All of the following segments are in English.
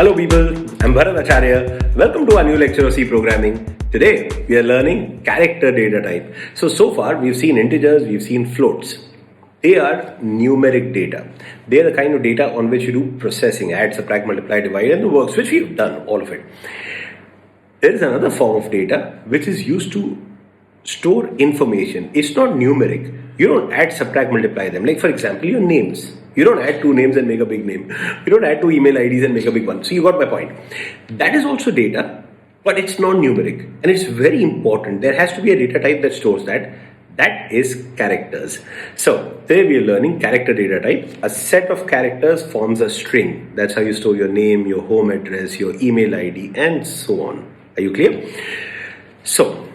Hello people, I'm Bharat Acharya. Welcome to our new lecture of C programming. Today we are learning character data type. So far we've seen integers, we've seen floats. They are numeric data. They are the kind of data on which you do processing, add, subtract, multiply, divide, and the works, which we've done, all of it. There is another form of data which is used to store information. It's not numeric. You don't add, subtract, multiply them. Like for example, your names. You don't add two names and make a big name. You don't add two email IDs and make a big one. So you got my point. That is also data, but it's non-numeric. And it's very important. There has to be a data type that stores that. That is characters. So today we are learning character data type. A set of characters forms a string. That's how you store your name, your home address, your email ID, and so on. Are you clear? So,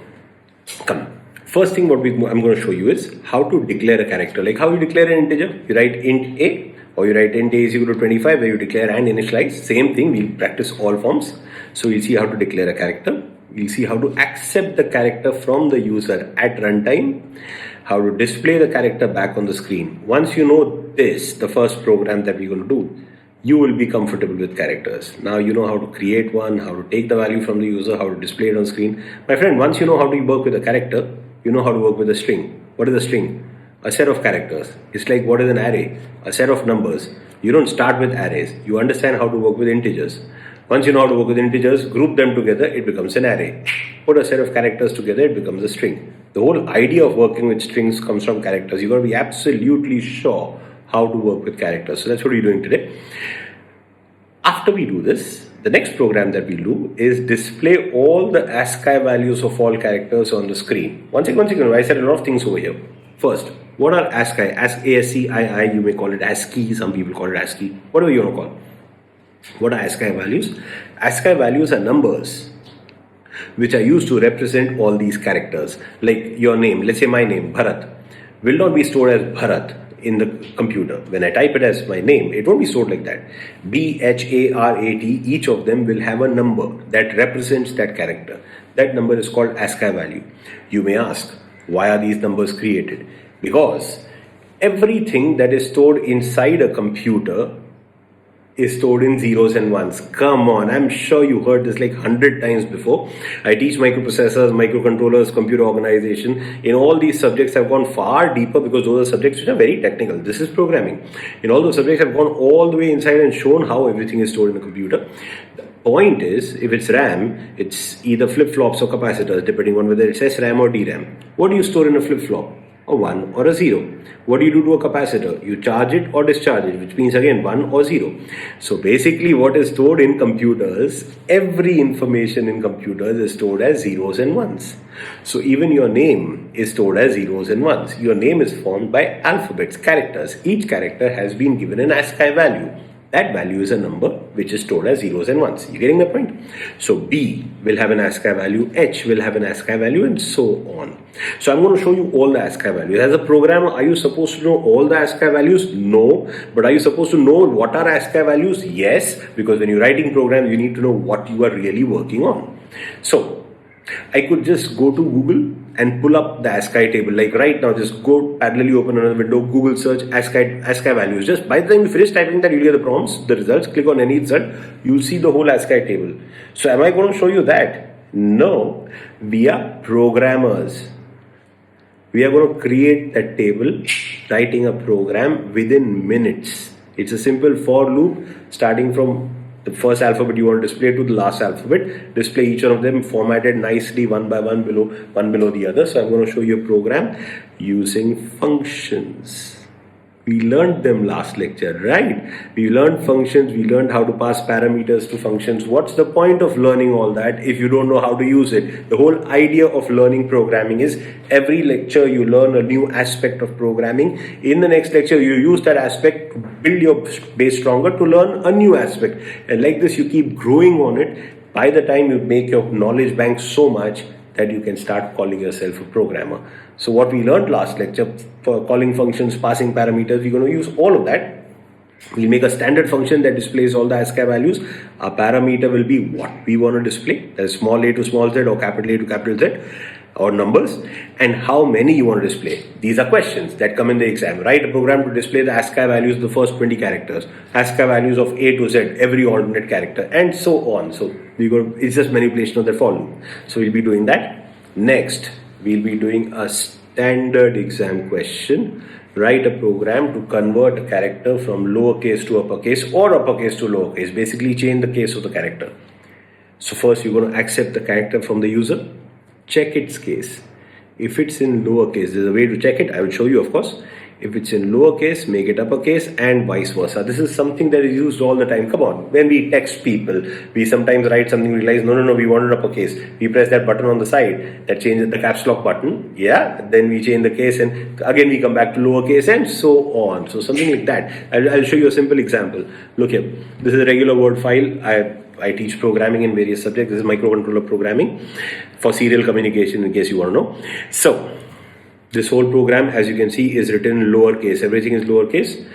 come. First thing I'm going to show you is how to declare a character. Like how you declare an integer. You write int a or you write int a is equal to 25 where you declare and initialize. Same thing, we'll practice all forms. So we'll see how to declare a character. We'll see how to accept the character from the user at runtime. How to display the character back on the screen. Once you know this, the first program that we're going to do, you will be comfortable with characters. Now you know how to create one, how to take the value from the user, how to display it on screen. My friend, once you know how to work with a character, you know how to work with a string. What is a string? A set of characters. It's like what is an array? A set of numbers. You don't start with arrays. You understand how to work with integers. Once you know how to work with integers, group them together, it becomes an array. Put a set of characters together, it becomes a string. The whole idea of working with strings comes from characters. You've got to be absolutely sure how to work with characters. So that's what we're doing today. After we do this, the next program that we'll do is display all the ASCII values of all characters on the screen. One second, I said a lot of things over here. First, what are ASCII? ASCII, you may call it ASCII, some people call it ASCII, whatever you want to call. What are ASCII values? ASCII values are numbers which are used to represent all these characters. Like your name, let's say my name, Bharat, will not be stored as Bharat in the computer. When I type it as my name, it won't be stored like that. BHARAT, each of them will have a number that represents that character. That number is called ASCII value. You may ask, why are these numbers created? Because everything that is stored inside a computer is stored in zeros and ones. Come on, I'm sure you heard this like 100 times before. I teach microprocessors, microcontrollers, computer organization. In all these subjects I've gone far deeper because those are subjects which are very technical. This is programming. In all those subjects I've gone all the way inside and shown how everything is stored in a computer. The point is, if it's RAM, it's either flip-flops or capacitors depending on whether it's SRAM or DRAM. What do you store in a flip-flop? A 1 or a 0. What do you do to a capacitor? You charge it or discharge it, which means again 1 or 0. So basically what is stored in computers, every information in computers is stored as zeros and ones. So even your name is stored as zeros and ones. Your name is formed by alphabets, characters. Each character has been given an ASCII value. That value is a number which is stored as zeros and ones. You getting the point? So B will have an ASCII value, H will have an ASCII value, and so on. So I'm going to show you all the ASCII values. As a programmer, are you supposed to know all the ASCII values? No. But are you supposed to know what are ASCII values? Yes. Because when you're writing programs, you need to know what you are really working on. So I could just go to Google and pull up the ASCII table. Like right now, just go parallelly open another window, Google search ASCII values. Just by the time you finish typing that, you'll get the prompts, the results. Click on any result, you'll see the whole ASCII table. So am I going to show you that? No. We are programmers. We are going to create that table, writing a program within minutes. It's a simple for loop starting from the first alphabet you want to display to the last alphabet. Display each one of them formatted nicely one by one below the other. So I'm going to show you a program using functions. We learned them last lecture, right? We learned functions, we learned how to pass parameters to functions. What's the point of learning all that if you don't know how to use it? The whole idea of learning programming is every lecture you learn a new aspect of programming. In the next lecture, you use that aspect to build your base stronger to learn a new aspect. And like this, you keep growing on it. By the time you make your knowledge bank so much that you can start calling yourself a programmer. So what we learned last lecture for calling functions, passing parameters, we're going to use all of that. We'll make a standard function that displays all the ASCII values. Our parameter will be what we want to display. That's small a to small z or capital A to capital Z. or numbers, and how many you want to display. These are questions that come in the exam. Write a program to display the ASCII values, the first 20 characters, ASCII values of A to Z, every alternate character, and so on. So it's just manipulation of the for loop. So we'll be doing that. Next, we'll be doing a standard exam question. Write a program to convert a character from lowercase to uppercase or uppercase to lowercase. Basically change the case of the character. So first you're going to accept the character from the user. Check its case. If it's in lowercase, there's a way to check it. I will show you, of course. If it's in lowercase, make it uppercase, and vice versa. This is something that is used all the time. Come on, when we text people, we sometimes write something, we realize, no, we want it uppercase. We press that button on the side, that changes the caps lock button. Yeah, then we change the case, and again we come back to lowercase, and so on. So something like that. I'll show you a simple example. Look here. This is a regular Word file. I teach programming in various subjects. This is microcontroller programming for serial communication, in case you want to know. So this whole program, as you can see, is written in lowercase. Everything is lowercase.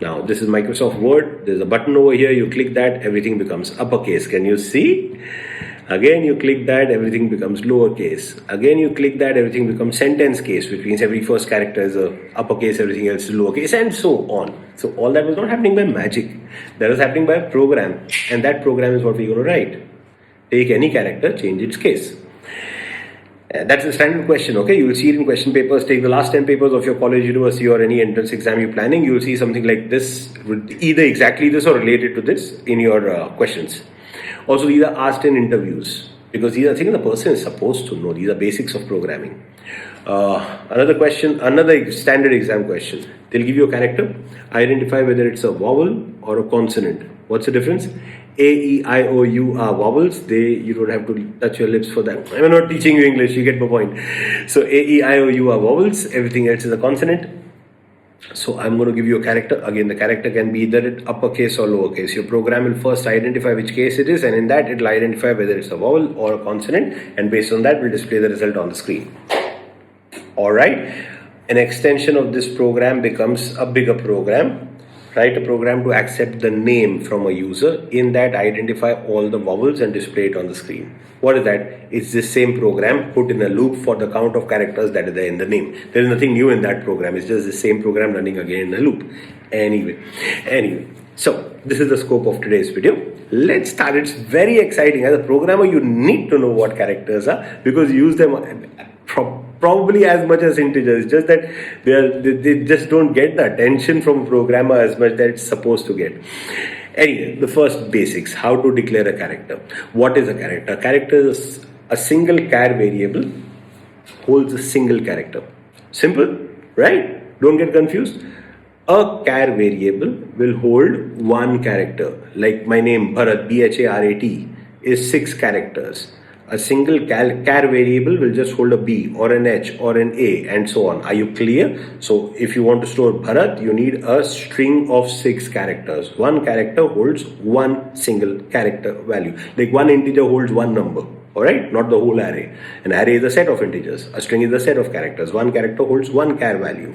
Now this is Microsoft Word. There's a button over here. You click that, everything becomes uppercase. Can you see? Again you click that, everything becomes lowercase. Again you click that, everything becomes sentence case, which means every first character is a uppercase, everything else is lowercase, and so on. So all that was not happening by magic. That was happening by a program, and that program is what we're going to write. Take any character, change its case. That's the standard question, okay? You will see it in question papers. Take the last 10 papers of your college, university, or any entrance exam you're planning. You will see something like this, either exactly this or related to this in your questions. Also, these are asked in interviews, because these are things the person is supposed to know. These are basics of programming. Another question, another standard exam question. They'll give you a character. Identify whether it's a vowel or a consonant. What's the difference? A, E, I, O, U are vowels. You don't have to touch your lips for that. I'm not teaching you English, you get my point. So A, E, I, O, U are vowels. Everything else is a consonant. So I'm going to give you a character. Again, the character can be either uppercase or lowercase. Your program will first identify which case it is, and in that it will identify whether it's a vowel or a consonant, and based on that we'll display the result on the screen. Alright, an extension of this program becomes a bigger program. Write a program to accept the name from a user. In that, identify all the vowels and display it on the screen. What is that? It's the same program put in a loop for the count of characters that are there in the name. There is nothing new in that program. It's just the same program running again in a loop. Anyway, so this is the scope of today's video. Let's start. It's very exciting. As a programmer, you need to know what characters are, because you use them probably as much as integers, just that they just don't get the attention from a programmer as much that it's supposed to get. Anyway, the first basics, how to declare a character. What is a character? A character is a single char variable holds a single character. Simple, right? Don't get confused. A char variable will hold one character. Like my name, Bharat, B-H-A-R-A-T, is 6 characters. A single char variable will just hold a B or an H or an A and so on. Are you clear? So if you want to store Bharat, you need a string of 6 characters. One character holds one single character value. Like one integer holds one number. Alright, not the whole array. An array is a set of integers. A string is a set of characters. One character holds one char value.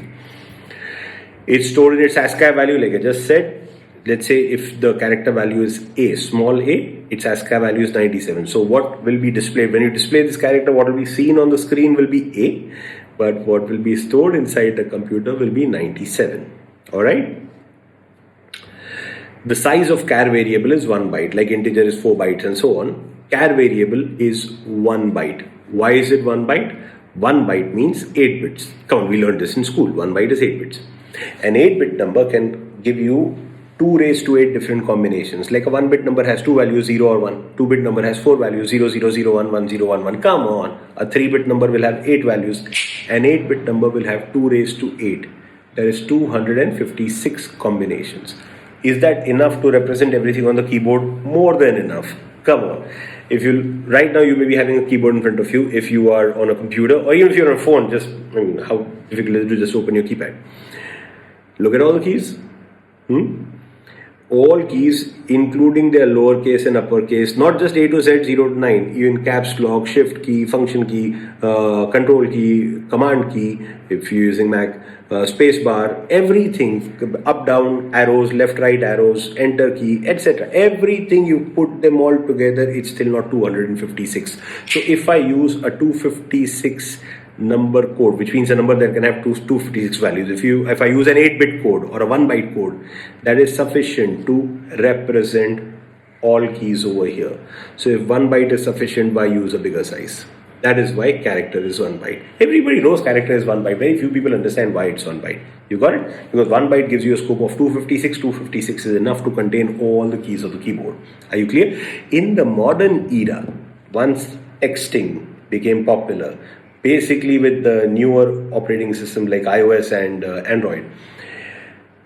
It's stored in its ASCII value, like I just said. Let's say if the character value is A, small a, its ASCII value is 97. So what will be displayed? When you display this character, what will be seen on the screen will be A, but what will be stored inside the computer will be 97. Alright? The size of char variable is 1 byte, like integer is 4 bytes and so on. Char variable is 1 byte. Why is it 1 byte? 1 byte means 8 bits. Come on, we learned this in school. 1 byte is 8 bits. An 8-bit number can give you 2 raised to 8 different combinations. Like a 1-bit number has 2 values, 0 or 1. 2-bit number has 4 values, 0, 0, 0, 1, 1, 0, 1, 1. Come on. A 3-bit number will have 8 values. An 8-bit number will have 2 raised to 8. There is 256 combinations. Is that enough to represent everything on the keyboard? More than enough. Come on. Right now you may be having a keyboard in front of you. If you are on a computer or even if you're on a phone, how difficult is it to just open your keypad? Look at all the keys. all keys, including their lowercase and uppercase, not just A to Z, 0 to 9, even caps lock, shift key, function key, control key, command key, if you're using Mac, space bar, everything, up, down, arrows, left, right arrows, enter key, etc. Everything, you put them all together, it's still not 256. So if I use a 256 number code, which means a number that can have 256 values. If I use an 8-bit code or a 1-byte code, that is sufficient to represent all keys over here. So if 1 byte is sufficient, why use a bigger size? That is why character is 1 byte. Everybody knows character is 1 byte. Very few people understand why it's 1 byte. You got it? Because 1 byte gives you a scope of 256. 256 is enough to contain all the keys of the keyboard. Are you clear? In the modern era, once texting became popular, basically with the newer operating system like iOS and Android,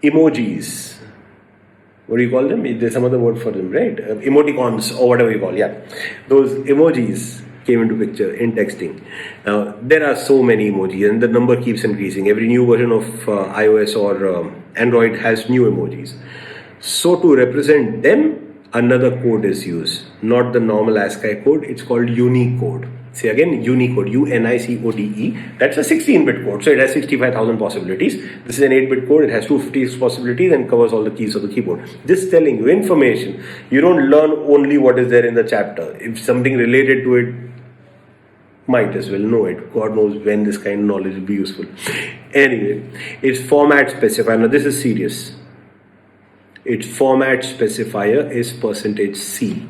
emojis, what do you call them? There's some other word for them, right? Emoticons or whatever you call, yeah. Those emojis came into picture in texting. Now, there are so many emojis and the number keeps increasing. Every new version of iOS or Android has new emojis. So to represent them, another code is used, not the normal ASCII code. It's called Unicode. See again, Unicode, UNICODE. That's a 16-bit code, so it has 65,000 possibilities. This is an 8-bit code, it has 256 possibilities and covers all the keys of the keyboard. Just telling you information. You don't learn only what is there in the chapter. If something related to it, might as well know it. God knows when this kind of knowledge will be useful. Anyway, its format specifier. Now this is serious. Its format specifier is %C.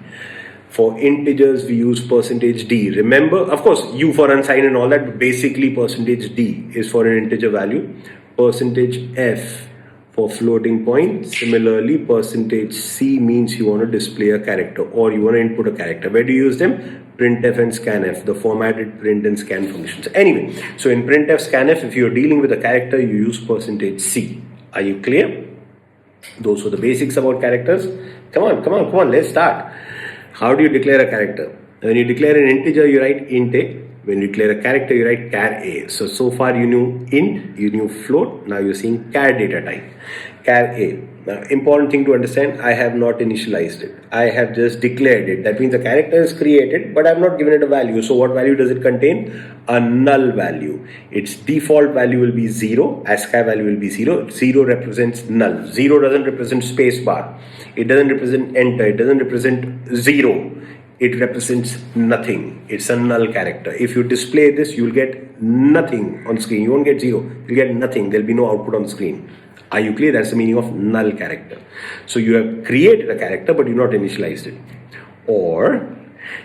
For integers, we use %D. Remember, of course, U for unsigned and all that, but basically %D is for an integer value. %F for floating point. Similarly, %C means you want to display a character or you want to input a character. Where do you use them? Printf and scanf, the formatted print and scan functions. Anyway, so in printf, scanf, if you're dealing with a character, you use %C. Are you clear? Those were the basics about characters. Come on, let's start. How do you declare a character? When you declare an integer, you write int a. When you declare a character, you write char a. So far you knew int, you knew float, now you're seeing char data type. Char a. Now, important thing to understand, I have not initialized it. I have just declared it. That means a character is created, but I have not given it a value. So what value does it contain? A null value. Its default value will be 0. ASCII value will be 0. 0 represents null. 0 doesn't represent space bar. It doesn't represent enter. It doesn't represent 0. It represents nothing. It's a null character. If you display this, you'll get nothing on screen. You won't get 0. You'll get nothing. There'll be no output on the screen. Are you clear? That's the meaning of null character. So you have created a character, but you've not initialized it. Or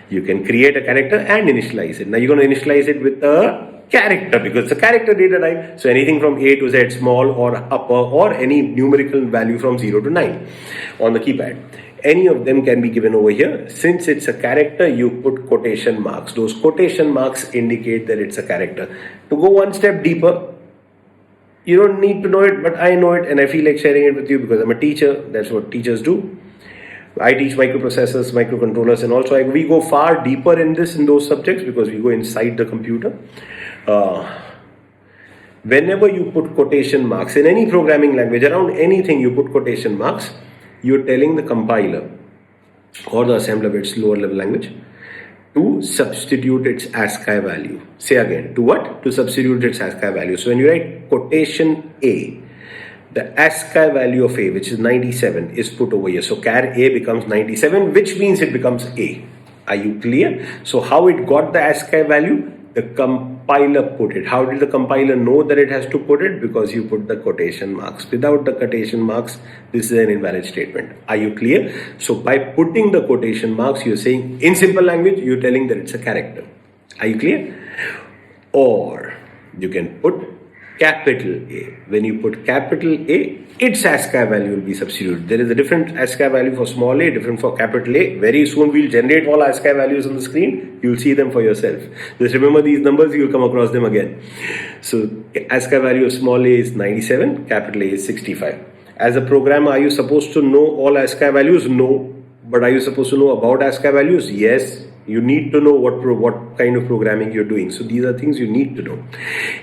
you can create a character and initialize it. Now you're going to initialize it with a character because it's a character data type. So anything from A to Z, small or upper, or any numerical value from 0 to 9 on the keypad. Any of them can be given over here. Since it's a character, you put quotation marks. Those quotation marks indicate that it's a character. To go one step deeper, you don't need to know it, but I know it and I feel like sharing it with you because I'm a teacher. That's what teachers do. I teach microprocessors, microcontrollers, and also we go far deeper in those subjects because we go inside the computer. Whenever you put quotation marks in any programming language, around anything you put quotation marks, you're telling the compiler or the assembler, its lower level language, to substitute its ASCII value. Say again, to what? To substitute its ASCII value. So when you write quotation A, the ASCII value of A, which is 97, is put over here. So char A becomes 97, which means it becomes A. Are you clear? So how it got the ASCII value? The compiler put it. How did the compiler know that it has to put it? Because you put the quotation marks. Without the quotation marks, this is an invalid statement. Are you clear? So by putting the quotation marks, you're saying, in simple language, you're telling that it's a character. Are you clear? Or you can put capital A. When you put capital A, its ASCII value will be substituted. There is a different ASCII value for small a, different for capital A. Very soon we'll generate all ASCII values on the screen. You'll see them for yourself. Just remember these numbers, you'll come across them again. So ASCII value of small a is 97, capital A is 65. As a programmer, are you supposed to know all ASCII values? No. But are you supposed to know about ASCII values? Yes. You need to know what kind of programming you're doing. So these are things you need to know.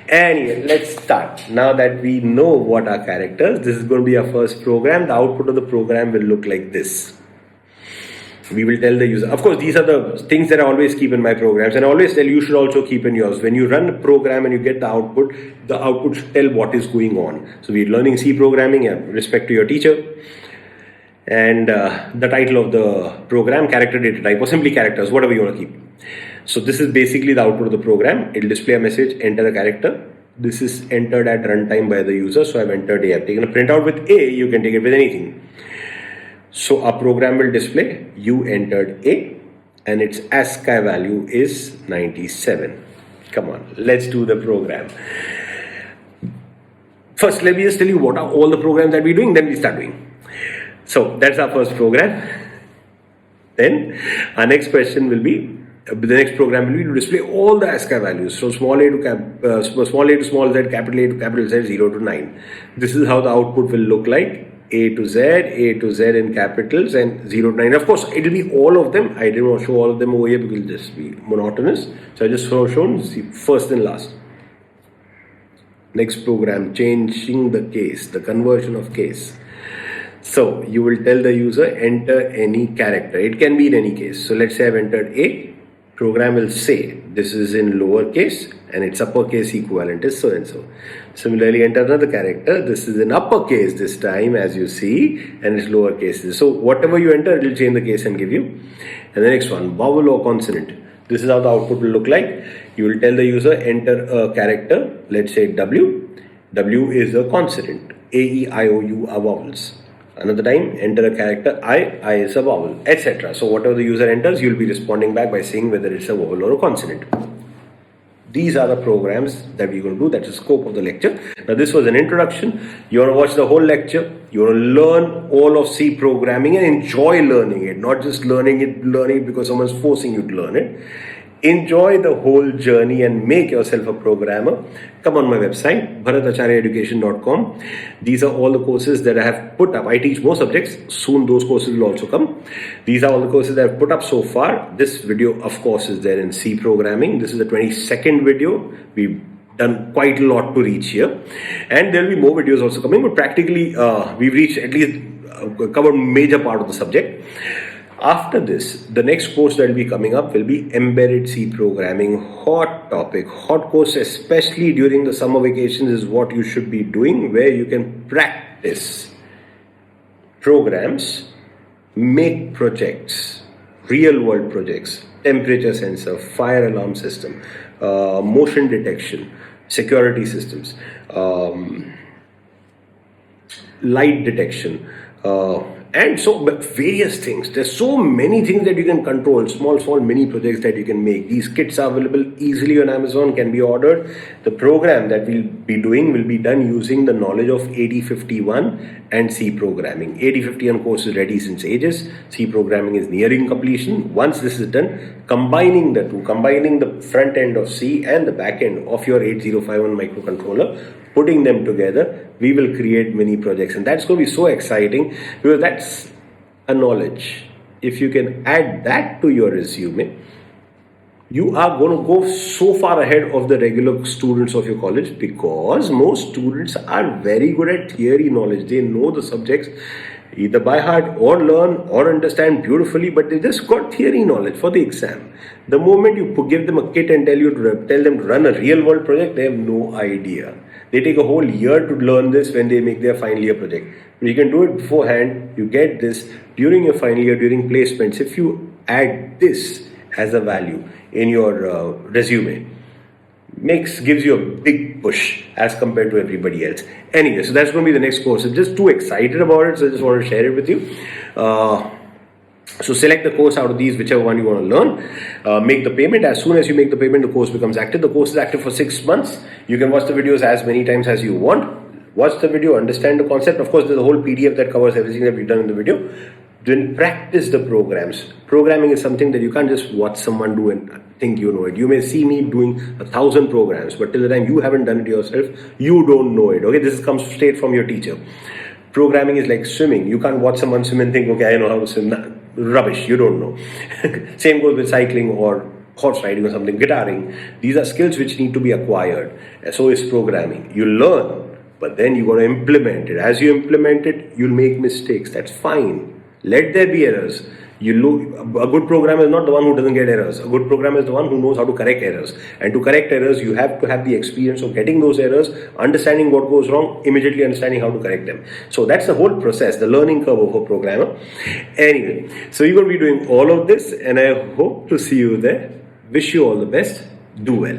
Anyway, let's start. Now that we know what are characters, this is going to be our first program. The output of the program will look like this. We will tell the user. Of course, these are the things that I always keep in my programs, and I always tell you should also keep in yours. When you run a program and you get the output should tell what is going on. So we're learning C programming, respect to your teacher. And the title of the program, character data type, or simply characters, whatever you want to keep. So this is basically the output of the program. It will display a message, enter a character. This is entered at runtime by the user. So I've entered A. I've taken a printout with A. You can take it with anything. So our program will display you entered A and its ASCII value is 97. Come on, let's do the program. First, let me just tell you what are all the programs that we're doing, then we start doing. So that's our first program. Then our next question will be, the next program will be to display all the ASCII values. So small a to small z, capital A to capital Z, 0 to 9. This is how the output will look like. A to Z in capitals and 0 to 9. Of course, it will be all of them. I didn't want to show all of them over here because it will just be monotonous. So I just shown first and last. Next program, changing the case, the conversion of case. So you will tell the user enter any character. It can be in any case. So let's say I've entered A. Program will say this is in lowercase and its uppercase equivalent is so and so. Similarly, enter another character. This is in uppercase this time, as you see, and it's lowercase. So whatever you enter, it will change the case and give you. And the next one, vowel or consonant. This is how the output will look like. You will tell the user enter a character. Let's say W. W is a consonant. A, E, I, O, U are vowels. Another time, enter a character I is a vowel, etc. So whatever the user enters, you will be responding back by saying whether it's a vowel or a consonant. These are the programs that we're going to do. That's the scope of the lecture. Now this was an introduction. You want to watch the whole lecture. You want to learn all of C programming and enjoy learning it. Not just learning it because someone's forcing you to learn it. Enjoy the whole journey and make yourself a programmer. Come on my website, bharatacharyaeducation.com. These are all the courses that I have put up. I teach more subjects. Soon those courses will also come. These are all the courses that I've put up so far. This video, of course, is there in C programming. This is the 22nd video. We've done quite a lot to reach here. And there will be more videos also coming. But practically, we've reached at least covered major part of the subject. After this, the next course that will be coming up will be embedded C programming. Hot topic, hot course, especially during the summer vacations, is what you should be doing, where you can practice programs, make projects, real world projects, temperature sensor, fire alarm system, motion detection, security systems, light detection, and so various things. There's so many things that you can control, small mini projects that you can make. These kits are available easily on Amazon, can be ordered. The program that we'll be doing will be done using the knowledge of 8051 and C programming. 8051 course is ready since ages. C programming is nearing completion. Once this is done, combining the two, combining the front end of C and the back end of your 8051 microcontroller, putting them together, we will create mini projects. And that's going to be so exciting because that's a knowledge. If you can add that to your resume, you are going to go so far ahead of the regular students of your college, because most students are very good at theory knowledge. They know the subjects either by heart or learn or understand beautifully, but they just got theory knowledge for the exam. The moment you give them a kit and tell them to run a real world project, they have no idea. They take a whole year to learn this when they make their final year project. You can do it beforehand. You get this during your final year, during placements. If you add this as a value in your resume, gives you a big push as compared to everybody else. Anyway, so that's going to be the next course. I'm just too excited about it, so I just want to share it with you. So select the course out of these, whichever one you want to learn. Make the payment. As soon as you make the payment, the course becomes active. The course is active for 6 months. You can watch the videos as many times as you want. Watch the video, understand the concept. Of course, there's a whole PDF that covers everything that we've done in the video. Then practice the programs. Programming is something that you can't just watch someone do and think you know it. You may see me doing 1,000 programs, but till the time you haven't done it yourself, you don't know it. Okay, this comes straight from your teacher. Programming is like swimming. You can't watch someone swim and think, okay, I know how to swim. rubbish, you don't know. Same goes with cycling or horse riding or something, guitaring. These are skills which need to be acquired. So is programming. You learn, but then you got to implement it. As you implement it, you'll make mistakes. That's fine. Let there be errors. A good programmer is not the one who doesn't get errors. A good programmer is the one who knows how to correct errors. And to correct errors, you have to have the experience of getting those errors, understanding what goes wrong, immediately understanding how to correct them. So that's the whole process, the learning curve of a programmer. Anyway, so you're going to be doing all of this, and I hope to see you there. Wish you all the best. Do well.